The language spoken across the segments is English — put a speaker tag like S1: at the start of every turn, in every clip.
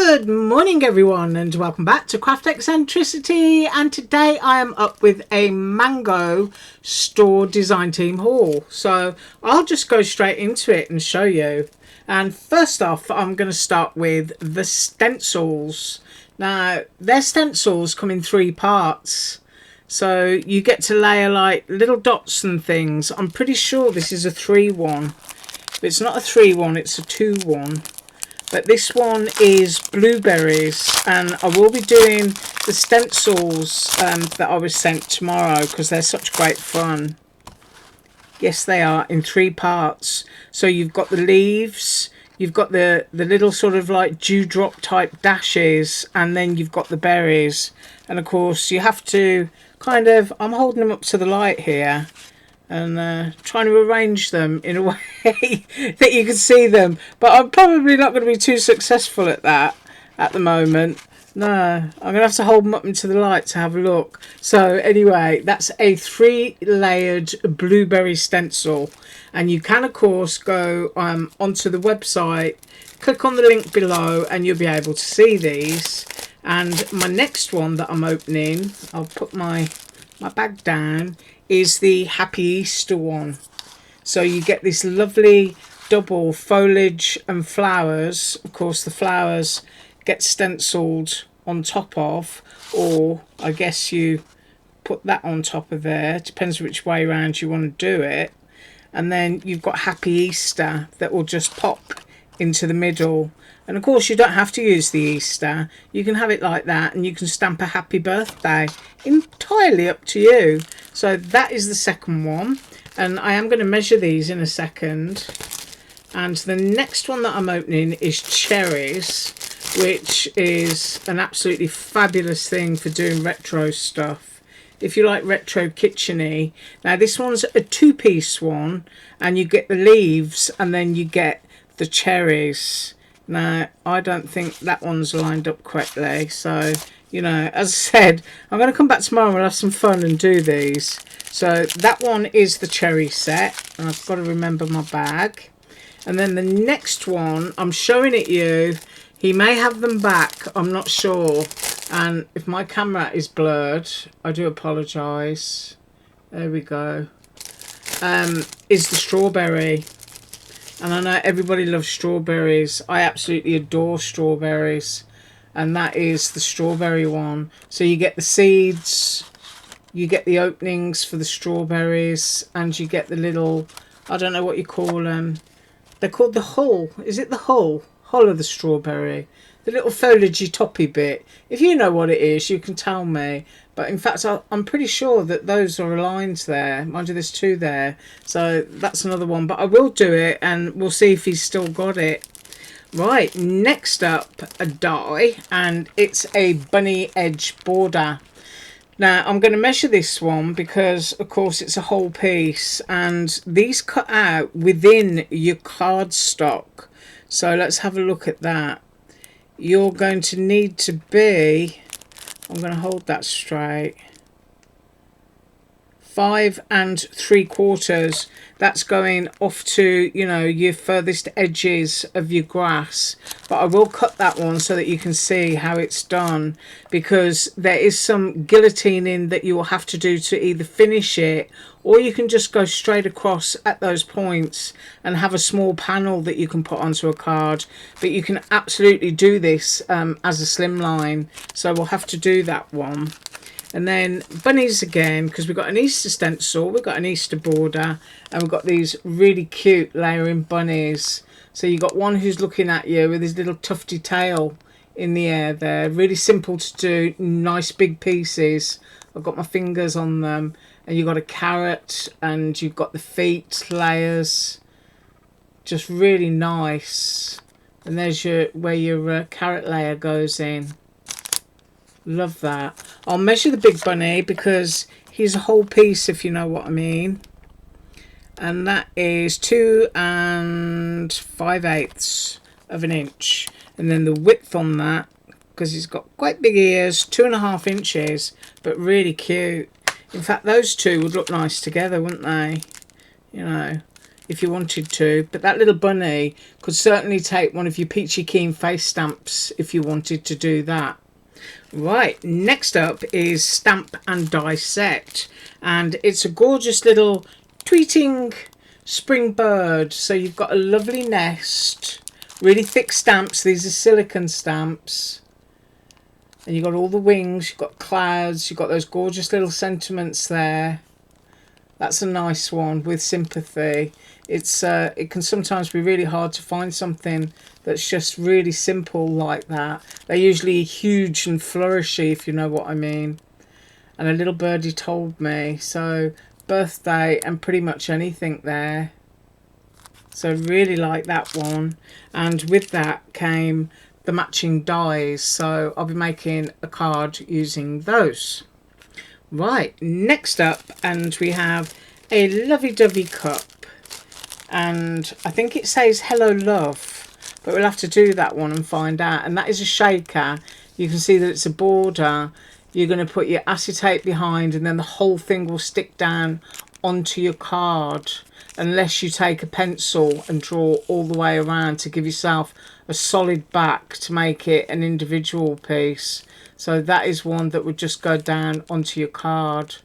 S1: Good morning everyone, and welcome back to Craft Eccentricity, and today I am up with a mango store design team haul. So I'll just go straight into it and show you. And first off, I'm going to start with the stencils. Now their stencils come in 3 parts, so you get to layer like little dots and things. I'm pretty sure this is a 3-1. If it's not a 3-1, it's a 2-1. But this one is blueberries, and I will be doing the stencils that I was sent tomorrow because they're such great fun. Yes, they are in 3 parts. So you've got the leaves, you've got the little sort of like dewdrop type dashes, and then you've got the berries. And of course you have to kind of, I'm holding them up to the light here and trying to arrange them in a way that you can see them, but I'm probably not going to be too successful at that at the moment. No, I'm going to have to hold them up into the light to have a look. So anyway, that's a 3-layered blueberry stencil, and you can of course go onto the website, click on the link below, and you'll be able to see these. And my next one that I'm opening, I'll put my bag down, is the Happy Easter one. So you get this lovely double foliage and flowers. Of course the flowers get stenciled on top of, or I guess you put that on top of there, depends which way around you want to do it. And then you've got Happy Easter that will just pop into the middle. And of course you don't have to use the Easter, you can have it like that, and you can stamp a happy birthday, entirely up to you. So that is the second one, and I am going to measure these in a second. And the next one that I'm opening is cherries, which is an absolutely fabulous thing for doing retro stuff. If you like retro kitcheny. Now this one's a 2-piece one, and you get the leaves and then you get the cherries. Now I don't think that one's lined up correctly, so you know, as I said, I'm going to come back tomorrow and we'll have some fun and do these. So that one is the cherry set, and I've got to remember my bag. And then the next one, I'm showing it you, he may have them back, I'm not sure, and if my camera is blurred I do apologise. There we go. Is the strawberry. And I know everybody loves strawberries. I absolutely adore strawberries. And that is the strawberry one. So you get the seeds, you get the openings for the strawberries, and you get the little, I don't know what you call them. They're called the hull. Is it the hull? Hull of the strawberry. The little foliagey toppy bit. If you know what it is, you can tell me. But in fact, I'm pretty sure that those are aligned there. Mind you, there's 2 there. So that's another one. But I will do it, and we'll see if he's still got it. Right, next up, a die. And it's a bunny edge border. Now, I'm going to measure this one because, of course, it's a whole piece. And these cut out within your cardstock. So let's have a look at that. You're going to need to be, I'm going to hold that straight, 5 3/4. That's going off to, you know, your furthest edges of your grass. But I will cut that one so that you can see how it's done, because there is some guillotining that you will have to do to either finish it, or you can just go straight across at those points and have a small panel that you can put onto a card. But you can absolutely do this as a slimline, so we'll have to do that one. And then bunnies again, because we've got an Easter stencil, we've got an Easter border, and we've got these really cute layering bunnies. So you've got one who's looking at you with his little tufty tail in the air there. Really simple to do, nice big pieces. I've got my fingers on them. And you've got a carrot, and you've got the feet layers. Just really nice. And there's where your carrot layer goes in. Love that. I'll measure the big bunny because he's a whole piece, if you know what I mean. And that is 2 5/8 of an inch. And then the width on that, because he's got quite big ears, 2.5 inches, but really cute. In fact, those two would look nice together, wouldn't they? You know, if you wanted to. But that little bunny could certainly take one of your Peachy Keen face stamps if you wanted to do that. Right, next up is Stamp and Die Set, and it's a gorgeous little tweeting spring bird. So you've got a lovely nest, really thick stamps. These are silicone stamps, and you've got all the wings, you've got clouds, you've got those gorgeous little sentiments there. That's a nice one with sympathy. It can sometimes be really hard to find something that's just really simple like that. They're usually huge and flourishy, if you know what I mean. And a little birdie told me. So birthday and pretty much anything there. So really like that one. And with that came the matching dies. So I'll be making a card using those. Right, next up, and we have a lovey-dovey cup, and I think it says hello love, but we'll have to do that one and find out. And that is a shaker. You can see that it's a border. You're going to put your acetate behind, and then the whole thing will stick down onto your card, unless you take a pencil and draw all the way around to give yourself a solid back to make it an individual piece. So that is one that would just go down onto your card,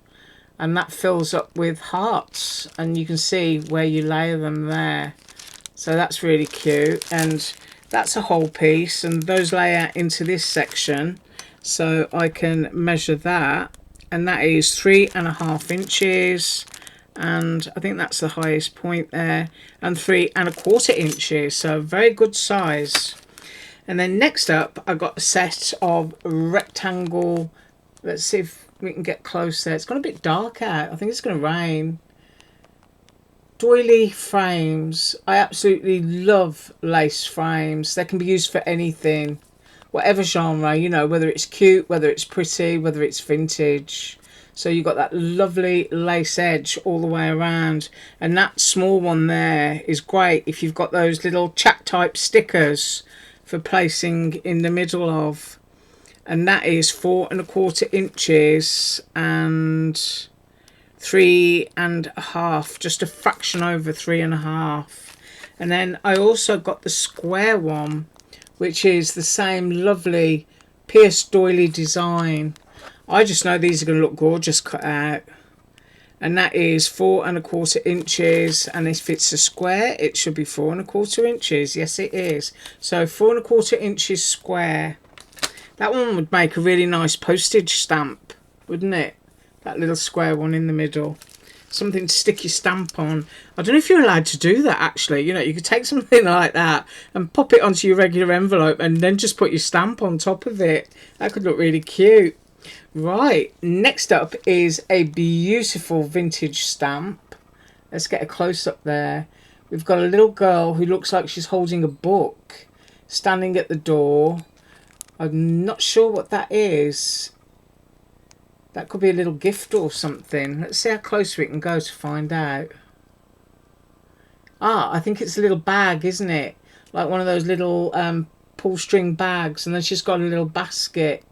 S1: and that fills up with hearts, and you can see where you layer them there. So that's really cute, and that's a whole piece, and those lay out into this section, so I can measure that, and that is 3.5 inches, and I think that's the highest point there, and 3.25 inches, so very good size. And then next up, I got a set of rectangle. Let's see if we can get close there. It's gone a bit dark out. I think it's going to rain. Doily frames. I absolutely love lace frames. They can be used for anything, whatever genre, you know, whether it's cute, whether it's pretty, whether it's vintage. So you've got that lovely lace edge all the way around. And that small one there is great if you've got those little chat type stickers for placing in the middle of, and that is 4.25 inches and 3.5, just a fraction over 3.5. And then I also got the square one, which is the same lovely pierced doily design. I just know these are going to look gorgeous cut out. And that is 4.25 inches, and if it's a square it should be 4.25 inches. Yes, it is. So 4.25 inches square. That one would make a really nice postage stamp, wouldn't it? That little square one in the middle, something to stick your stamp on. I don't know if you're allowed to do that, actually. You know, you could take something like that and pop it onto your regular envelope and then just put your stamp on top of it. That could look really cute. Right, next up is a beautiful vintage stamp. Let's get a close-up there. We've got a little girl who looks like she's holding a book, standing at the door. I'm not sure what that is. That could be a little gift or something. Let's see how close we can go to find out. Ah, I think it's a little bag, isn't it? Like one of those little pull string bags, and then she's got a little basket.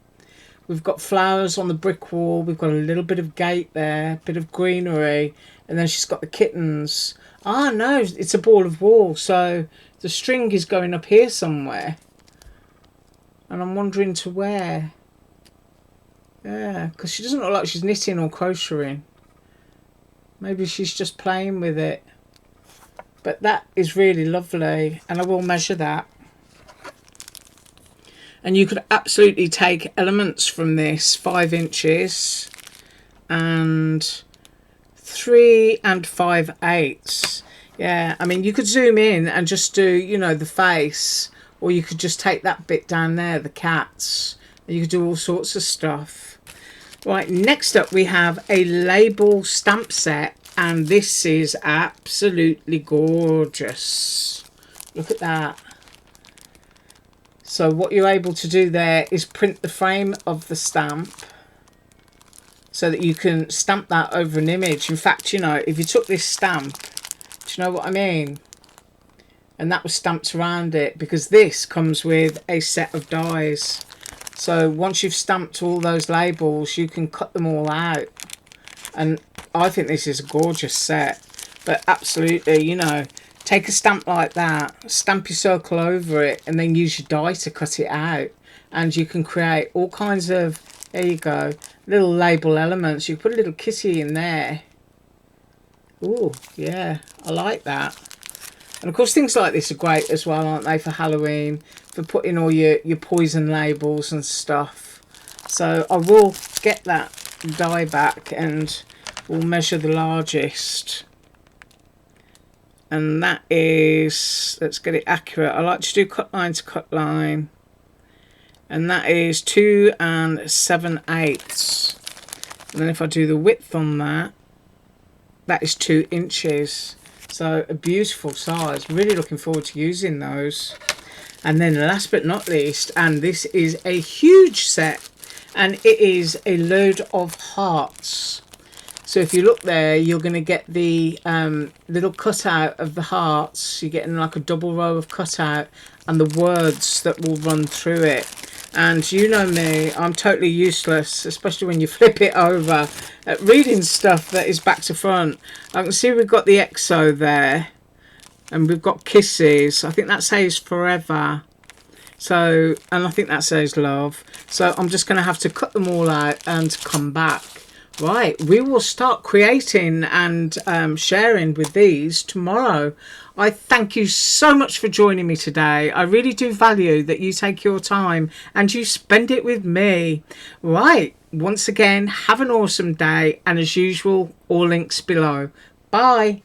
S1: We've got flowers on the brick wall. We've got a little bit of gate there, a bit of greenery. And then she's got the kittens. Ah, no, it's a ball of wool. So the string is going up here somewhere. And I'm wondering to where. Yeah, because she doesn't look like she's knitting or crocheting. Maybe she's just playing with it. But that is really lovely. And I will measure that. And you could absolutely take elements from this, 5 inches and 3.5/8. Yeah, I mean, you could zoom in and just do, you know, the face, or you could just take that bit down there, the cats. You could do all sorts of stuff. Right, next up we have a label stamp set, and this is absolutely gorgeous. Look at that. So what you're able to do there is print the frame of the stamp so that you can stamp that over an image. In fact, you know, if you took this stamp, do you know what I mean? And that was stamped around it, because this comes with a set of dies. So once you've stamped all those labels, you can cut them all out. And I think this is a gorgeous set. But absolutely, you know, take a stamp like that, stamp your circle over it, and then use your die to cut it out. And you can create all kinds of, there you go, little label elements. You put a little kitty in there. Oh, yeah, I like that. And of course things like this are great as well, aren't they, for Halloween, for putting all your poison labels and stuff. So I will get that die back and we'll measure the largest. And that is, let's get it accurate. I like to do cut line to cut line. And that is 2 7/8. And then if I do the width on that, that is 2 inches. So a beautiful size. Really looking forward to using those. And then last but not least, and this is a huge set, and it is a load of hearts. So if you look there, you're going to get the little cutout of the hearts. You're getting like a double row of cutout and the words that will run through it. And you know me, I'm totally useless, especially when you flip it over, at reading stuff that is back to front. I can see we've got the EXO there, and we've got kisses. I think that says forever. So, and I think that says love. So I'm just going to have to cut them all out and come back. Right, we will start creating and sharing with these tomorrow. I thank you so much for joining me today. I really do value that you take your time and you spend it with me. Right, once again, have an awesome day. And as usual, all links below. Bye.